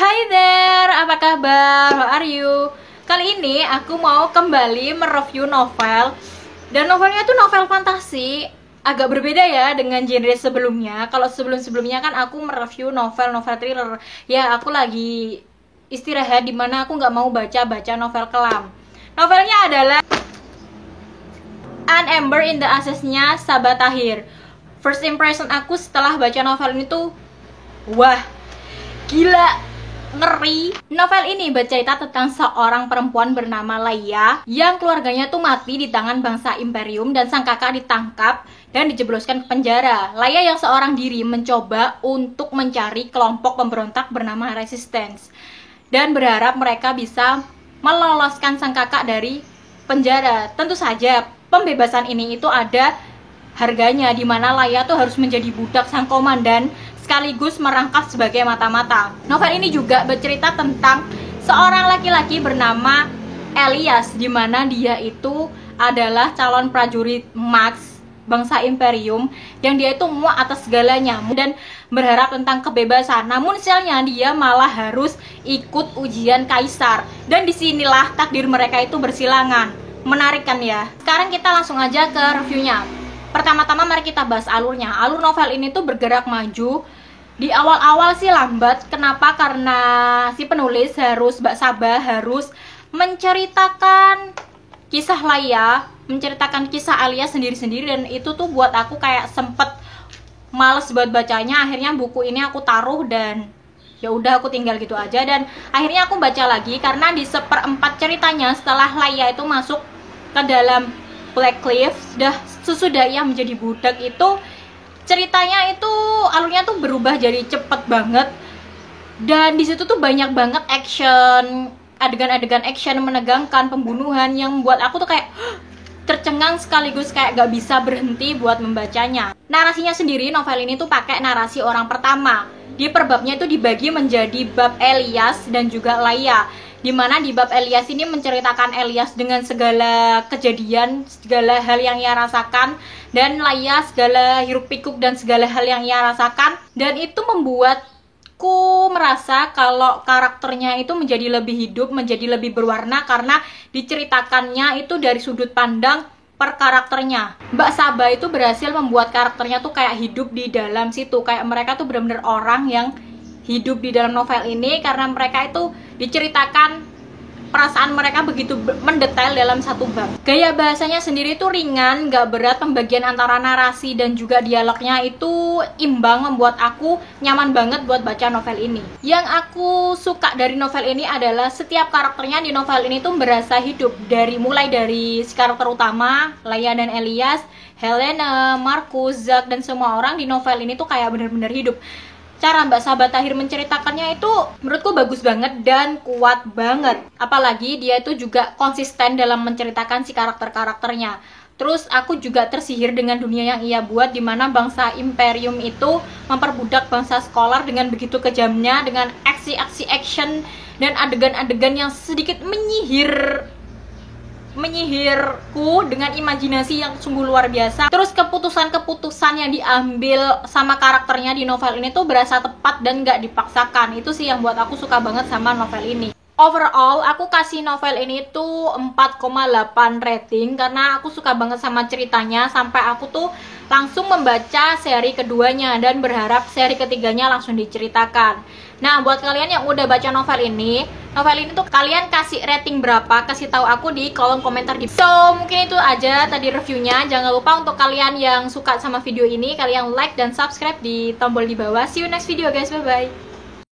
Hai there, apa kabar? How are you? Kali ini aku mau kembali mereview novel. Dan novelnya tuh novel fantasi. Agak berbeda ya dengan genre sebelumnya. Kalau sebelum-sebelumnya kan aku mereview novel-novel thriller. Ya, aku lagi istirahat dimana aku nggak mau baca novel kelam. Novelnya adalah An Ember in the Ashes-nya Sabaa Tahir. First impression aku setelah baca novel ini tuh, wah, gila, ngeri. Novel ini bercerita tentang seorang perempuan bernama Laia yang keluarganya tuh mati di tangan bangsa Imperium dan sang kakak ditangkap dan dijebloskan ke penjara. Laia yang seorang diri mencoba untuk mencari kelompok pemberontak bernama Resistance dan berharap mereka bisa meloloskan sang kakak dari penjara. Tentu saja pembebasan ini itu ada harganya, di mana Laia tuh harus menjadi budak sang komandan sekaligus merangkap sebagai mata-mata. Novel ini juga bercerita tentang seorang laki-laki bernama Elias, di mana dia itu adalah calon prajurit Max bangsa Imperium yang dia itu muak atas segalanya dan berharap tentang kebebasan. Namun sialnya dia malah harus ikut ujian kaisar, dan disinilah takdir mereka itu bersilangan. Menarik kan ya? Sekarang kita langsung aja ke reviewnya. Pertama-tama mari kita bahas alurnya. Alur novel ini tuh bergerak maju. Di awal-awal sih lambat. Kenapa? Karena si penulis Mbak Sabaa harus menceritakan kisah Laia, menceritakan kisah Elias sendiri-sendiri, dan itu tuh buat aku kayak sempet males buat bacanya. Akhirnya buku ini aku taruh dan ya udah aku tinggal gitu aja, dan akhirnya aku baca lagi karena di seperempat ceritanya setelah Laia itu masuk ke dalam Black Cliff, sesudah ia menjadi budak itu ceritanya itu alurnya tuh berubah jadi cepet banget, dan di situ tuh banyak banget action, adegan-adegan action menegangkan, pembunuhan yang membuat aku tuh kayak tercengang sekaligus kayak gak bisa berhenti buat membacanya. Narasinya sendiri novel ini tuh pakai narasi orang pertama. Di per babnya itu dibagi menjadi bab Elias dan juga Laia, dimana di bab Elias ini menceritakan Elias dengan segala kejadian, segala hal yang ia rasakan, dan Laia segala hiruk pikuk dan segala hal yang ia rasakan. Dan itu membuatku merasa kalau karakternya itu menjadi lebih hidup, menjadi lebih berwarna karena diceritakannya itu dari sudut pandang per karakternya. Mbak Sabaa itu berhasil membuat karakternya tuh kayak hidup di dalam situ, kayak mereka tuh benar-benar orang yang hidup di dalam novel ini karena mereka itu diceritakan perasaan mereka begitu mendetail dalam satu bab. Gaya bahasanya sendiri tuh ringan, gak berat, pembagian antara narasi dan juga dialognya itu imbang, membuat aku nyaman banget buat baca novel ini. Yang aku suka dari novel ini adalah setiap karakternya di novel ini tuh berasa hidup, mulai dari si karakter utama, Laia dan Elias, Helena, Marcus, Zack, dan semua orang di novel ini tuh kayak bener-bener hidup. Cara Mbak Sabaa Tahir menceritakannya itu menurutku bagus banget dan kuat banget. Apalagi dia itu juga konsisten dalam menceritakan si karakter-karakternya. Terus aku juga tersihir dengan dunia yang ia buat, di mana bangsa Imperium itu memperbudak bangsa Scholar dengan begitu kejamnya, dengan aksi-aksi action dan adegan-adegan yang sedikit menyihirku dengan imajinasi yang sungguh luar biasa. Terus keputusan-keputusan yang diambil sama karakternya di novel ini tuh berasa tepat dan gak dipaksakan. Itu sih yang buat aku suka banget sama novel ini. Overall, aku kasih novel ini tuh 4,8 rating karena aku suka banget sama ceritanya, sampai aku tuh langsung membaca seri keduanya dan berharap seri ketiganya langsung diceritakan. Nah, buat kalian yang udah baca novel ini tuh kalian kasih rating berapa? Kasih tahu aku di kolom komentar di. So, mungkin itu aja tadi reviewnya. Jangan lupa untuk kalian yang suka sama video ini, kalian like dan subscribe di tombol di bawah. See you next video guys, bye bye.